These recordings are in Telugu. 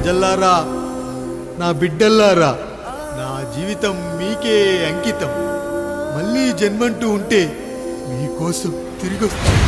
ప్రజల్లారా, నా బిడ్డల్లారా, నా జీవితం మీకే అంకితం. మళ్ళీ జన్మంటూ ఉంటే మీకోసం తిరిగి వస్తాను.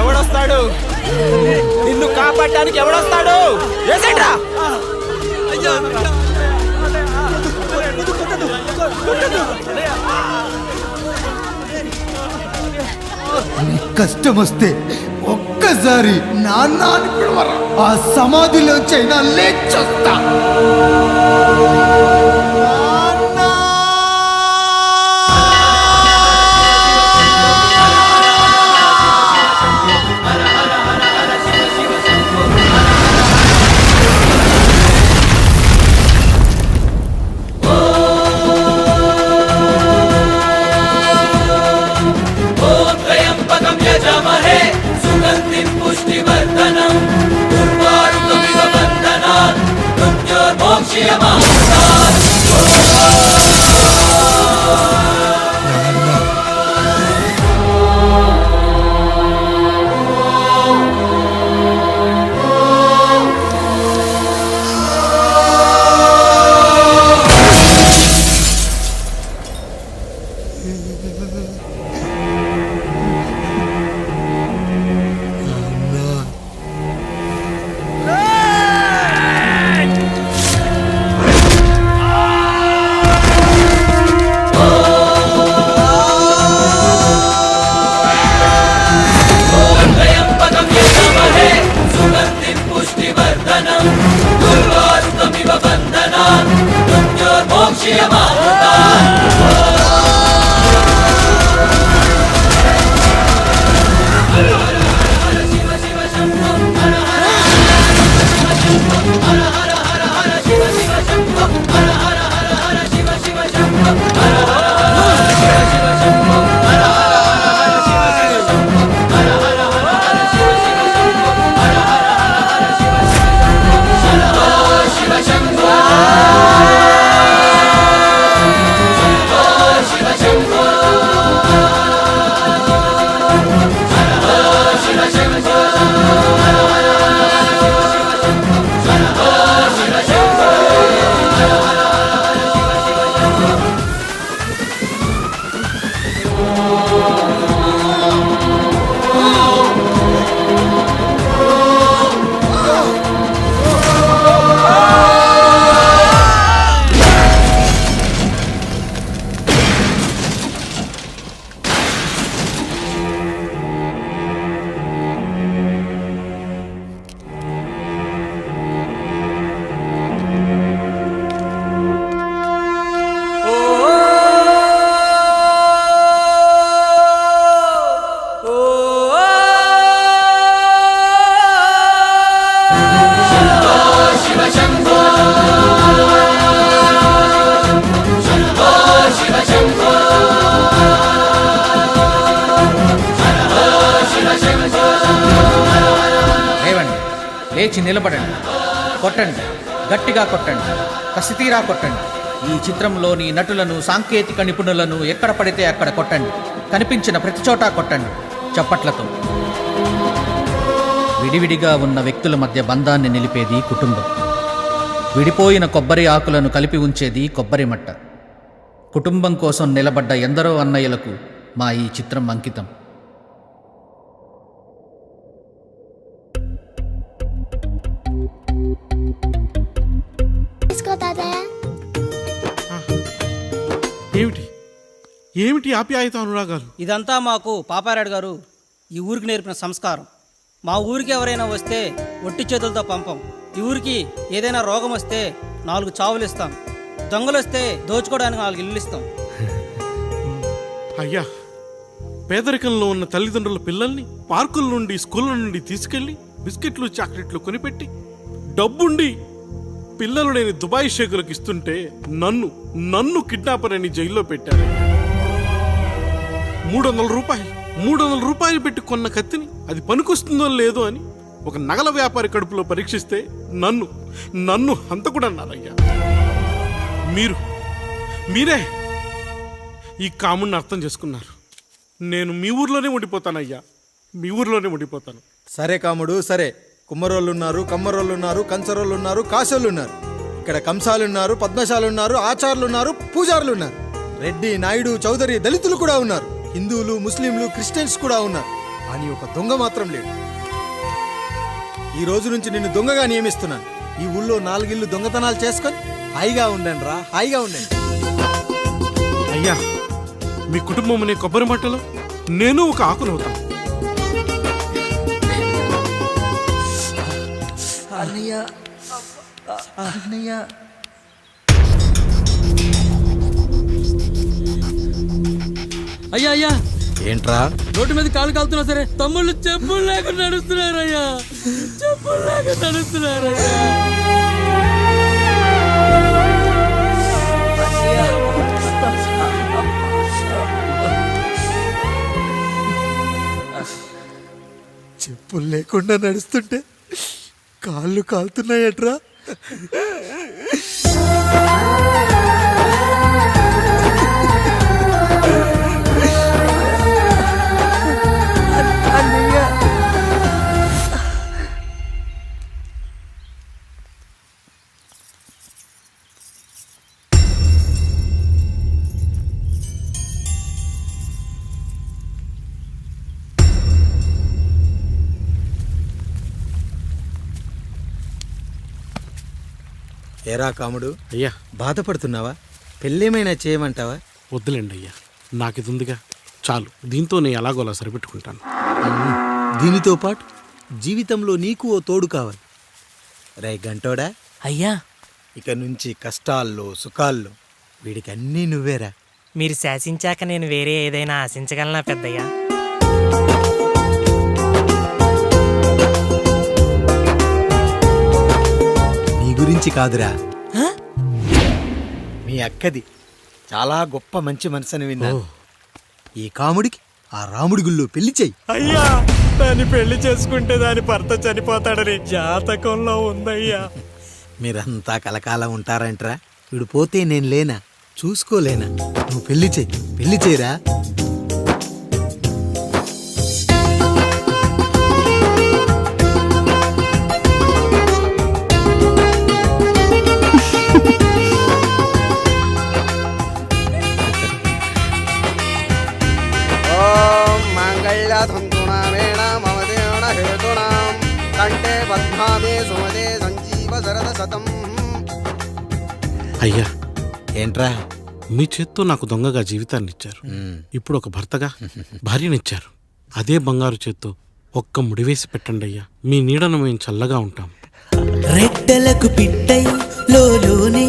ఎవడొస్తాడు? నిన్ను కాపాడడానికి ఎవడొస్తాడు? కష్టం వస్తే ఒక్కసారి నాన్న అని పిలవరా, ఆ సమాధిలోంచైనా లేచొస్తా. లేచి నిలబడండి, కొట్టండి, గట్టిగా కొట్టండి, కసితీరా కొట్టండి. ఈ చిత్రంలోని నటులను, సాంకేతిక నిపుణులను ఎక్కడ పడితే అక్కడ కొట్టండి. కనిపించిన ప్రతి చోట కొట్టండి చప్పట్లతో. విడివిడిగా ఉన్న వ్యక్తుల మధ్య బంధాన్ని నిలిపేది కుటుంబం. విడిపోయిన కొబ్బరి ఆకులను కలిపి ఉంచేది కొబ్బరి మట్ట. కుటుంబం కోసం నిలబడ్డ ఎందరో అన్నయ్యలకు మా ఈ చిత్రం అంకితం. ఏమిటి ఏమిటి ఆప్యాయత అనురాగాలు? ఇదంతా మాకు పాపారాయుడు గారు ఈ ఊరికి నేర్పిన సంస్కారం. మా ఊరికి ఎవరైనా వస్తే ఒట్టి చేతులతో పంపం. ఈ ఊరికి ఏదైనా రోగం వస్తే 4 చావులు ఇస్తాం. దొంగలు వస్తే దోచుకోవడానికి 4 ఇల్లు ఇస్తాం. అయ్యా, పేదరికంలో ఉన్న తల్లిదండ్రుల పిల్లల్ని పార్కుల నుండి, స్కూళ్ళ నుండి తీసుకెళ్లి బిస్కెట్లు, చాక్లెట్లు కొనిపెట్టి డబ్బుండి పిల్లలు లేని దుబాయ్ షేకులకు ఇస్తుంటే నన్ను కిడ్నాపర్ అని జైల్లో పెట్టారు. 300 రూపాయలు పెట్టి కొన్న కత్తిని అది పనికొస్తుందో లేదో అని ఒక నగల వ్యాపారి కడుపులో పరీక్షిస్తే నన్ను హంతకుడన్నారయ్యా. మీరే ఈ కాముడిని అర్థం చేసుకున్నారు. నేను మీ ఊర్లోనే ఉండిపోతానయ్యా, మీ ఊర్లోనే ఉండిపోతాను. సరే కాముడు, సరే. కుమ్మరోళ్ళున్నారు, కమ్మరోళ్ళున్నారు, కంచరోళ్ళున్నారు, కాశోళ్ళున్నారు. ఇక్కడ కంసాలున్నారు, పద్మశాలున్నారు, ఆచార్యులున్నారు, పూజారులున్నారు. రెడ్డి, నాయుడు, చౌదరి, దళితులు కూడా ఉన్నారు. హిందువులు, ముస్లింలు, క్రిస్టియన్స్ కూడా ఉన్నారు. అని ఒక దొంగ మాత్రం లేడు. ఈ రోజు నుంచి నిన్ను దొంగగా నియమిస్తున్నాను. ఈ ఊళ్ళో 4 ఇళ్ళు దొంగతనాలు చేసుకొని హాయిగా ఉండండి రా, హాయిగా ఉండండి. అయ్యా, మీ కుటుంబం అనే కొబ్బరి మట్టలో నేను ఒక ఆకునవుతాను. అయ్యా అయ్యా, ఏంట్రా రోడ్డు మీద కాలు కాలుతున్నా సరే తమ్ముళ్ళు చెప్పులు లేకుండా నడుస్తున్నారయ్యా, చెప్పులు లేకుండా నడుస్తున్నారయ్యా. చెప్పులు లేకుండా నడుస్తుంటే కాళ్ళు కాలుతున్నాయట్రా. ఏరా కాముడు, అయ్యా, బాధపడుతున్నావా? పెళ్ళేమైనా చేయమంటావా? వద్దులేండి అయ్యా, నాకిది ఉందిగా చాలు. దీంతో నేను ఎలాగోలా సరిపెట్టుకుంటాను. దీనితో పాటు జీవితంలో నీకు ఓ తోడు కావాలి. రై గంటోడా, అయ్యా, ఇక నుంచి కష్టాల్లో, సుఖాల్లో వీడికి అన్నీ నువ్వేరా. మీరు శాసించాక నేను వేరే ఏదైనా ఆశించగలనా పెద్దయ్యా? గురించి కాదురా, మీ అక్కది చాలా గొప్ప మంచి మనసుని విన్నాను. ఈ కాముడికి ఆ రాముడి గుళ్ళో పెళ్లి చెయ్యి. అయ్యా, దాన్ని పెళ్లి చేసుకుంటే దాని భర్త చనిపోతాడని జాతకంలో ఉందయ్యా. మీరంతా కలకాలం ఉంటారంటరా. వీడు పోతే నేను లేనా, చూసుకోలేనా? నువ్వు పెళ్లి చెయ్యిరా. అయ్యా, ఏంట్రా? మీ చేత్తో నాకు దొంగగా జీవితాన్ని ఇచ్చారు. ఇప్పుడు ఒక భర్తగా భార్యనిచ్చారు. అదే బంగారు చేత్తో ఒక్క ముడివేసి పెట్టండి అయ్యా. మీ నీడను మేము చల్లగా ఉంటాం. రెట్టలకు పిట్టై లోలోనే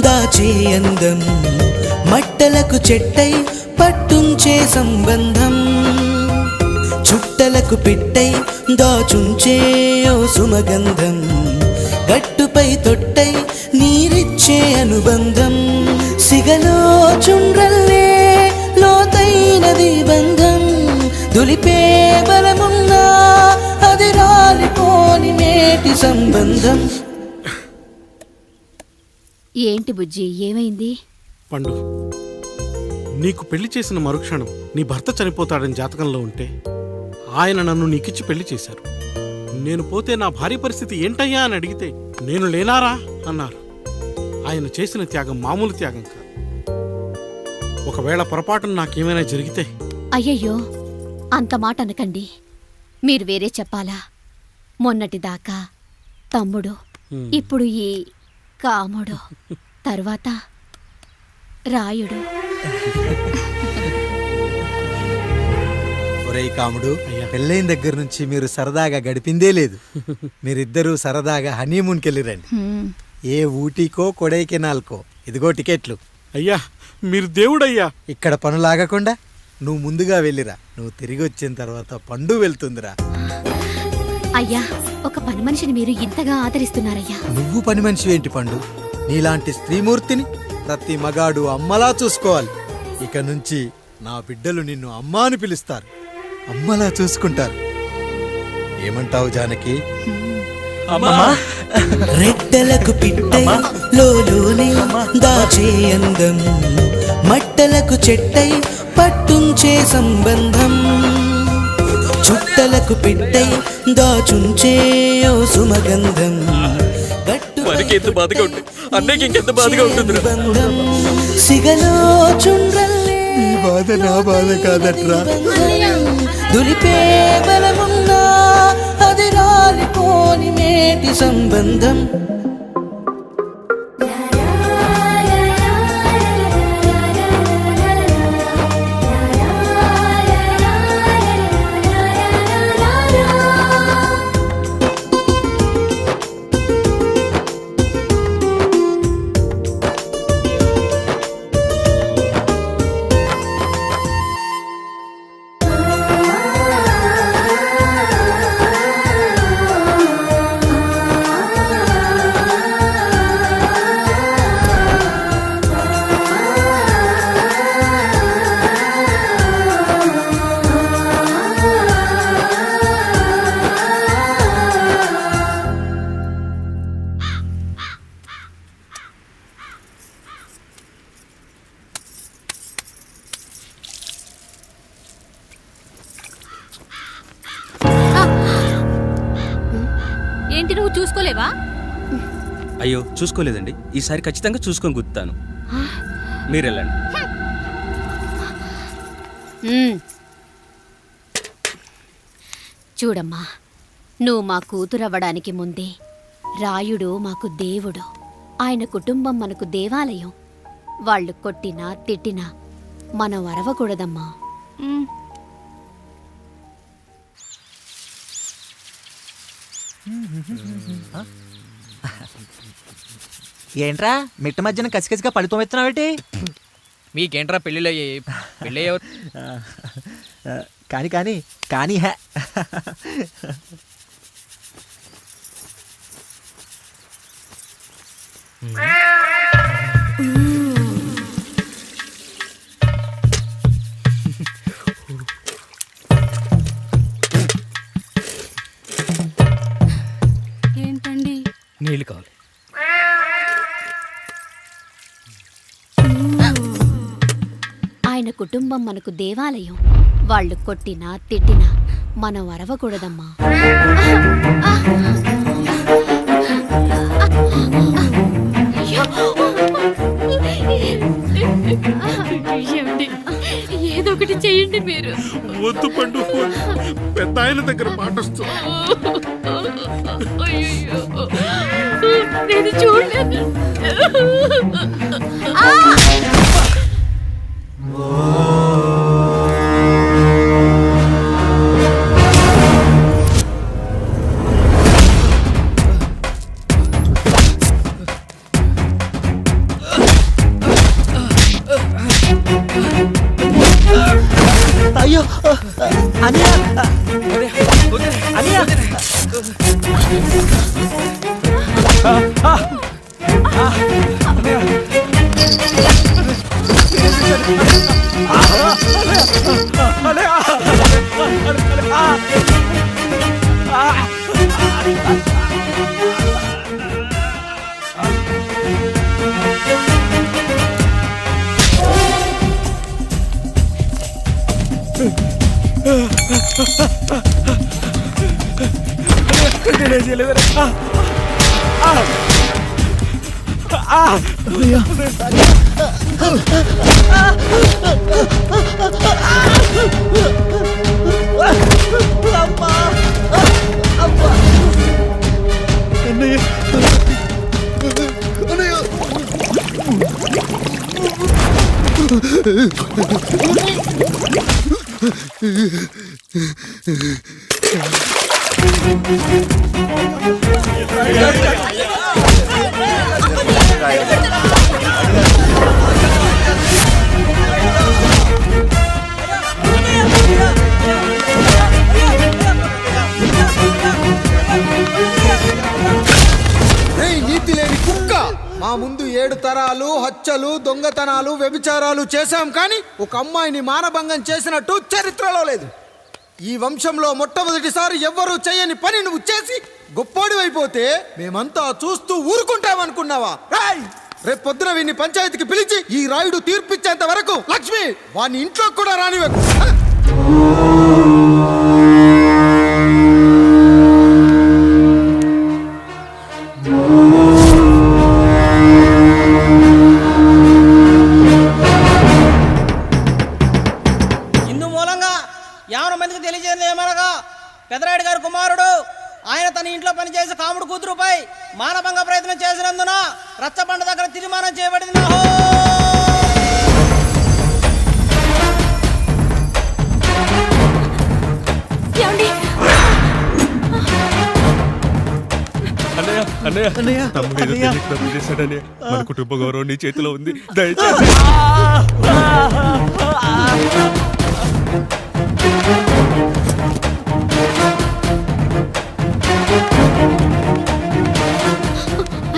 దాచే అందం, మట్టలకు చెట్టై పట్టుంచే సంబంధం, చుట్టలకు పెట్టై దాచుంచే ఓ సుమగంధం, గట్టుపై తొట్టై నీరిచ్చే అనుబంధం, సిగలో చుండ్రల్లే లోతైనది బంధం, దులిపే బలమున్నా అది రాలిపోని మేటి సంబంధం. ఏంటి బుజ్జి, ఏమైంది? పండు, నీకు పెళ్లి చేసిన మరుక్షణం నీ భర్త చనిపోతాడని జాతకంలో ఉంటే ఆయన నన్ను నీకిచ్చి పెళ్లి చేశారు. నేను పోతే నా భార్య పరిస్థితి ఏంటయ్యా అని అడిగితే నేను లేనారా అన్నారు. ఆయన చేసిన త్యాగం మామూలు త్యాగం కాదు. ఒకవేళ పొరపాటున నాకేమైనా జరిగితే అయ్యయ్యో, అంత మాట అనకండి. మీరు వేరే చెప్పాలా? మొన్నటిదాకా తమ్ముడు, ఇప్పుడు ఈ కాముడు, తర్వాత రాయుడు. ఒరేయ్ కాముడు, పెళ్ళైన దగ్గర నుంచి మీరు సరదాగా గడిపిందే లేదు. మీరిద్దరూ సరదాగా హనీమూన్కి వెళ్ళిరండి. ఏ ఊటీకో కొడైకెనాల్కో. ఇదిగో టికెట్లు. అయ్యా మీరు దేవుడయ్యా. ఇక్కడ పనులాగకుండా నువ్వు ముందుగా వెళ్ళిరా. నువ్వు తిరిగి వచ్చిన తర్వాత పండు వెళ్తుందిరా. అయ్యా, ఒక పని మనిషిని మీరు ఇంతగా ఆదరిస్తున్నారయ్యా. నువ్వు పని మనిషి ఏంటి పండు? నీలాంటి స్త్రీమూర్తిని ప్రతి మగాడు అమ్మలా చూసుకోవాలి. ఇక నుంచి నా బిడ్డలు నిన్ను అమ్మా అని పిలుస్తారు, అమ్మలా చూసుకుంటారు. ఏమంటావు జానకి? రెట్టలకు పిట్టై లోలోనే దాచే అందం, మట్టలకు చెట్టై పట్టుంచే సంబంధం, చుట్టలకు పిట్టై దాచుంచే ఓ సుమగంధం, ఎంత బాధగా ఉంటుంది అన్నయ్యకి ఇంకెంత బాధగా ఉంటుంది. బంధం సిగలో చుండ్రల్లే ఈ బాధ నా బాధ కాదట్రా. దులిపే బలమున్నా అది రాలిపోని మేటి సంబంధం. ఏంటి, నువ్వు చూసుకోలేవా? అయ్యో చూసుకోలేదండి, ఈసారి ఖచ్చితంగా చూసుకొని గుర్తాను. మీరు వెళ్ళండి. చూడమ్మా, నువ్వు మా కూతురవ్వడానికి ముందే రాయుడు మాకు దేవుడు. ఆయన కుటుంబం మనకు దేవాలయం. వాళ్ళు కొట్టినా తిట్టినా మనం అరవకూడదమ్మా. ఏంట్రా మిట్ట మధ్యన కసికసిగా పడుకోమెత్తున్నావేటి? మీకేంట్రా పెళ్ళిళ్ళు పెళ్ళి కానీ కానీ కానీ హే ఏంటండి? నీళ్ళు కావాలి. ఆయన కుటుంబం మనకు దేవాలయం. వాళ్ళు కొట్టినా తిట్టినా మనం అరవకూడదమ్మా. ఏదో ఒకటి చెయ్యండి మీరు. వద్దు పండు, పెద్ద ఆయన దగ్గర మాటొస్తూ. నేను చూడలేదు. అయ్యో అనియా అనియా రేయ్ నీతి లేని కుక్క, మా ముందు 7 తరాలు హత్యలు దొంగతనాలు వ్యభిచారాలు చేశాం కానీ ఒక అమ్మాయిని మానభంగం చేసినట్టు చరిత్రలో లేదు. ఈ వంశంలో మొట్టమొదటిసారి ఎవ్వరూ చేయని పని నువ్వు చేసి గొప్పోడివైపోతే మేమంతా చూస్తూ ఊరుకుంటామనుకున్నావా? రేపు పొద్దున వీడిని పంచాయతీకి పిలిచి ఈ రాయుడు తీర్పిచ్చేంత వరకు లక్ష్మి వాడిని ఇంట్లో కూడా రానివ్వకు. ఇందు మూలంగా 50 మందికి తెలియజేయండి ఏమనగా పెదరాయుడు గారి కుమారుడు ఆయన తన ఇంట్లో పనిచేసే కాముడు కూతురుపై మానభంగ ప్రయత్నం చేసినందున రచ్చబండ దగ్గర తీర్మానం చేయబడింది. అన్నయ్య తమ్ముడు ఏదో తెలియక తప్పు చేశాడని మన కుటుంబ గౌరవం నీ చేతిలో ఉంది, దయచేసి.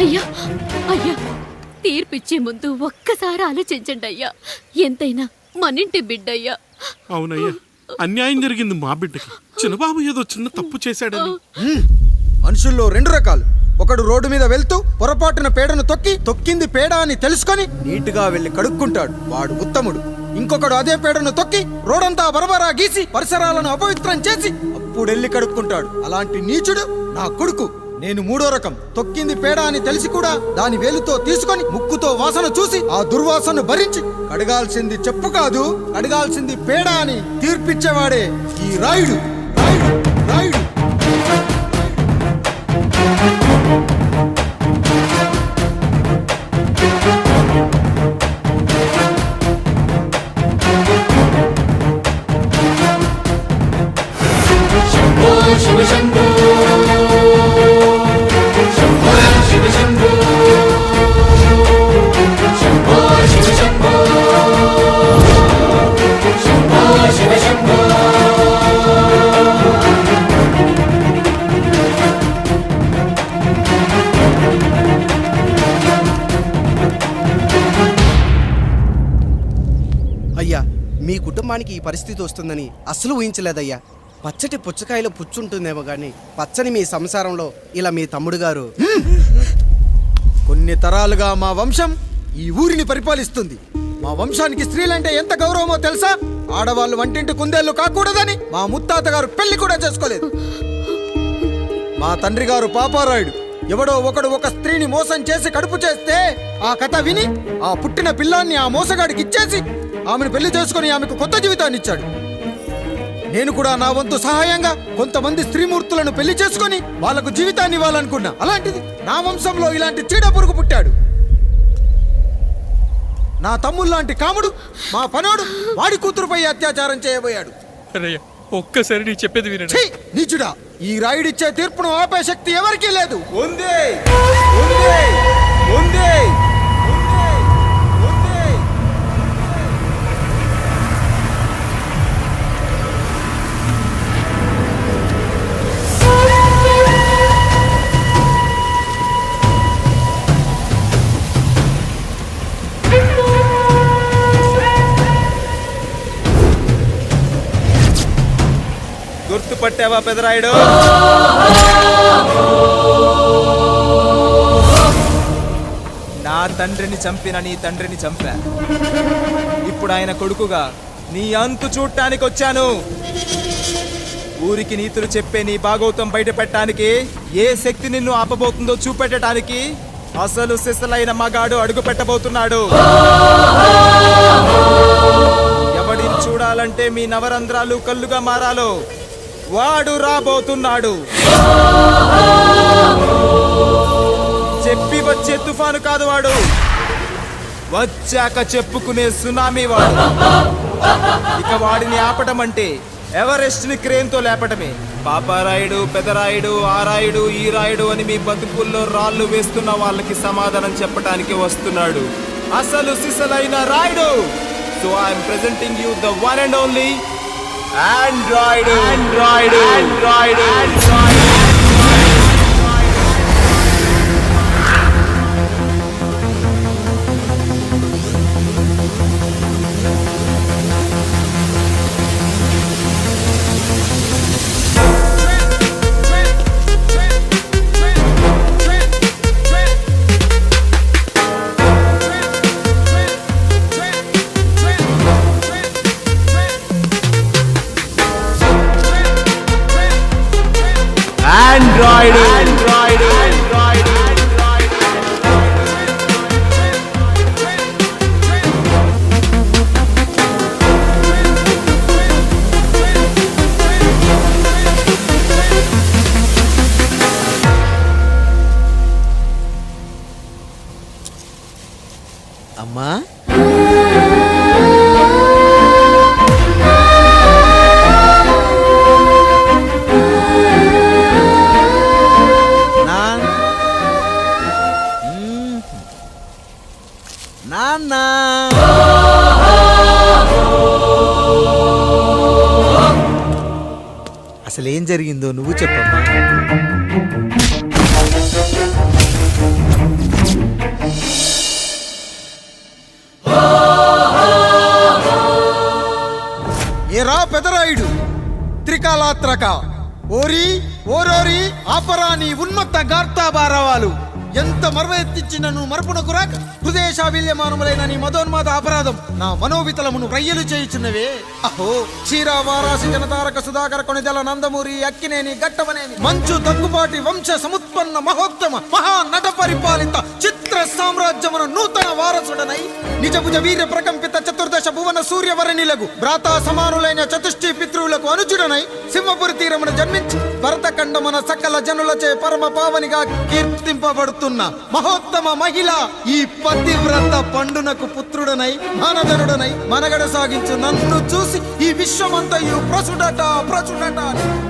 అయ్యా అయ్యా, తీర్పిచ్చే ముందు ఒక్కసారి ఆలోచించండి అయ్యా. ఎంతైనా మనింటి బిడ్డయ్యా. అవునయ్యా, అన్యాయం జరిగింది మా బిడ్డకి. చిన్నబాబు ఏదో చిన్న తప్పు చేశాడని. మనుషుల్లో 2 రకాలు. ఒకడు రోడ్డు మీద వెళ్తూ పొరపాటున పేడను తొక్కింది పేడ అని తెలుసుకొని నీట్గా వెళ్లి కడుక్కుంటాడు, వాడు ఉత్తముడు. ఇంకొకడు అదే పేడను తొక్కి రోడంతా బరబరా గీసి పరిసరాలను అపవిత్రం చేసి అప్పుడెళ్ళి కడుక్కుంటాడు. అలాంటి నీచుడు నా కొడుకు. నేను 3వ రకం. తొక్కింది పేడ అని తెలిసి కూడా దాని వేలుతో తీసుకొని ముక్కుతో వాసన చూసి ఆ దుర్వాసనను భరించి కడగాల్సింది చెప్పు కాదు, కడగాల్సింది పేడ అని తీర్పిచ్చేవాడే ఈ రాయుడు. రాయుడు రాయుడు అయ్యా, మీ కుటుంబానికి ఈ పరిస్థితి వస్తుందని అస్సలు ఊహించలేదయ్యా. పచ్చటి పుచ్చకాయలో పుచ్చుంటుందేమో కానీ పచ్చని మీ సంసారంలో ఇలా మీ తమ్ముడు గారు. కొన్ని తరాలుగా మా వంశం ఈ ఊరిని పరిపాలిస్తుంది. మా వంశానికి స్త్రీలంటే ఎంత గౌరవమో తెలుసా? ఆడవాళ్ళు వంటింటి కుందేళ్లు కాకూడదని మా ముత్తాత గారు పెళ్లి కూడా చేసుకోలేదు. మా తండ్రి గారు పాపారాయుడు ఎవడో ఒకడు ఒక స్త్రీని మోసం చేసి కడుపు చేస్తే ఆ కథ విని ఆ పుట్టిన పిల్లాన్ని ఆ మోసగాడికి ఇచ్చేసి ఆమెను పెళ్లి చేసుకుని ఆమెకు కొత్త జీవితాన్ని ఇచ్చాడు. నేను కూడా నా వంతు సహాయంగా కొంతమంది స్త్రీమూర్తులను పెళ్లి చేసుకుని వాళ్లకు జీవితాన్ని ఇవ్వాలనుకున్నా. అలాంటిది నా వంశంలో ఇలాంటి చీడ పురుగు పుట్టాడు. నా తమ్ముళ్ళలాంటి కాముడు మా పనోడు వాడి కూతురుపై అత్యాచారం చేయబోయాడు. ఒక్కసారి నీ చెప్పేది వినండి. ఛీ, నీచుడా! ఈ రాయుడిచ్చే తీర్పును ఆపే శక్తి ఎవరికీ లేదు. గుర్తుపట్టావా పెదరాయుడు? తండ్రిని చంపిన నీ తండ్రిని చంపా. ఇప్పుడు ఆయన కొడుకుగా నీ అంతు చూడటానికి వచ్చాను. ఊరికి నీతులు చెప్పే నీ భాగవతం బయట పెట్టడానికి, ఏ శక్తి నిన్ను ఆపబోతుందో చూపెట్టడానికి అసలు సిసలైన మగాడు అడుగు పెట్టబోతున్నాడు. ఎవడిని చూడాలంటే మీ నవరంధ్రాలు కళ్ళుగా మారాలో వాడు రాబోతున్నాడు. చెప్పి వచ్చే తుఫాను కాదు వాడు, వచ్చాక చెప్పుకునే సునామీ వాడు. ఇక వాడిని ఆపటం అంటే ఎవరెస్ట్ ని క్రేన్ తో లేపటమే. పాపారాయుడు, పెదరాయుడు, ఆ రాయుడు, ఈ రాయుడు అని మీ బతుకుల్లో రాళ్ళు వేస్తున్న వాళ్ళకి సమాధానం చెప్పడానికి వస్తున్నాడు అసలు సిసలైన Rayudu. So I'm presenting you the one and only Android. Android Android Android. Android, Android, Android, Android. అమ్మా నాన్న, అసలేం జరిగిందో నువ్వు చెప్పమ్మా. ఏరా పెదరాయుడు, త్రికాలాత్రక, ఓరి ఓరోరి ఆపరా నీ ఉన్మత్త గార్తాబారవాలు. ఎంత మర్వెత్తించినను మరపునకు రాక హృదయశావిల్యమానములైన నీ మదోన్మాద అపరాధం నా మనోవితలమును రయ్యలు చేయుచున్నవే. అహో క్షీర వారాసి జనతారక సుధాకర కొనిదల నందమూరి అక్కినేని గట్టవనేని మంచు దగ్గుబాటి వంశ సముత్పన్న మహోత్తమ మహా నట పరిపాలిత చిత్ర సామ్రాజ్యమున నూతన వారసుడనై నిజభుజ వీర్య ప్రకంపిత చతుర్దశ భువన సూర్యవరణిలకు భ్రాతా సమానులైన చతుష్టి పితృవులకు అనుచుడనై సింహపురి తీరమున జన్మించి భరతఖండమున సకల జనులచే పరమ పావనిగా కీర్తింపబడుతున్న మహోత్తమ మహిళ ఈ పతివ్రత పండునకు పుత్రుడనై మానధనుడనై మనగడ సాగించు నన్ను చూసి ఈ విశ్వమంతయు ప్రసుడట ప్రసుడట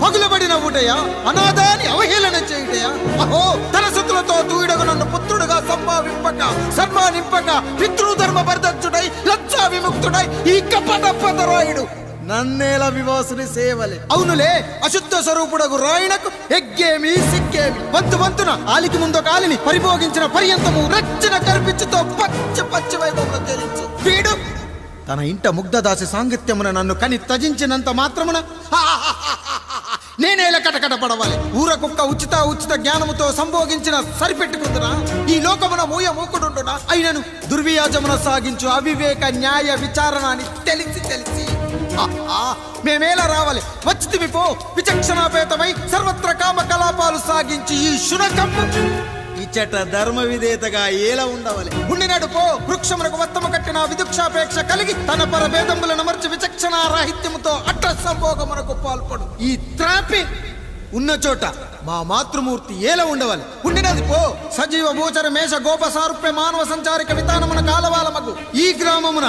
పగులబడిన ఊటయా, అనాథాన్ని అవహేళన చేయుటయా. అహో తన సుతులతో దూడగు నన్ను పుత్రుడుగా సంభావింపక సన్మానింపక పితృధర్మ పరిదక్షుడై లజ్జా విముక్తుడై ఈ కపట పదరాయుడు నన్నేల వివాసుని సేవలే. అవునులే, అశుద్ధ స్వరూపుడగు రాయణకు ఎగ్గేమి సిగ్గేమి. వంతు వంతున ఆలికి ముందు కాలిని పరిభోగించిన పర్యంతము రచ్చన కల్పించుతో పచ్చి పచ్చి వైభవంలో తేలించు. వీడు తన ఇంట ముగ్ధదాసి సాంగత్యమున నన్ను కని త్యజించినంత మాత్రమున నేనేలా కటకట పడవాలి. ఊర కుక్క ఉచిత జ్ఞానముతో సంభోగించిన సరిపెట్టుకుంటున్నా ఈ లోకమున మూయ మూకుడుండునా. అయినను దుర్వ్యాజమున సాగించు అవివేక న్యాయ విచారణ అని తెలిసి మేమేలా రావాలి. వచ్చితివి పో విచక్షణాపేతమై సర్వత్ర కామ కలాపాలు సాగించి ఈ శునకమ్ము ఇచ్చట ధర్మ విధేతగా ఏలా ఉండవాలి. ఉండినాడు పో వృక్షమునకు వత్తము కట్టిన విదుక్షాపేక్ష కలిగి తన పరభేదములను మర్చి విచక్షణ రాహిత్యముతో అట్ట సంభోగమునకు పాల్పడు. ఈ త్రాపి ఉన్న చోట మా మాతృమూర్తి ఏలా ఉండవాలి. ఉండినది పో సజీవ భూచర మేష గోప సారూప్య మానవ సంచారిక విధానమున కాలవాలమగు ఈ గ్రామమున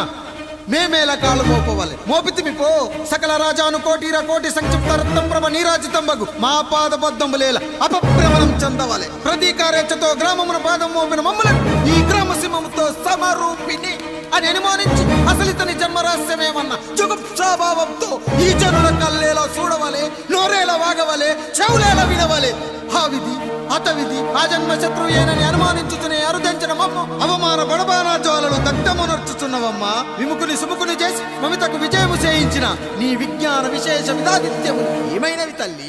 మేమేలా కాలు మోపవాలి. మోపితిమి పో సకల రాజాను కోటిర కోటి సంక్షిప్త రత్నప్రభ నీరాజితంబగు మా పాదబద్ధములేల అపభ్రమణం చెందవాలి. ప్రతీకారేచ్ఛతో గ్రామమున పాదం మోపిన మమ్ములను ఈ గ్రామ సింహముతో సమరూపిణి అని అనుమానించి అసలితని జన్మరహస్యమేమన్న జుగుప్సాభావంతో ఈ జనుల కల్లేలా చూడవాలి, నోరేలా వాగవాలి, చెవులేలా వినవాలి. ఆ విధి అతవిధి ఆ జన్మ శత్రుయేనని అనుమానించుచునే అరుదించిన మమ్మ అవమాన బడబానా జ్వాలలు దగ్ధమునర్చుచున్నవమ్మా. విముకుని సుముకుని చేసి మమితకు విజయము చేయించిన నీ విజ్ఞాన విశేష విధాదిత్యము ఏమైనవి తల్లి.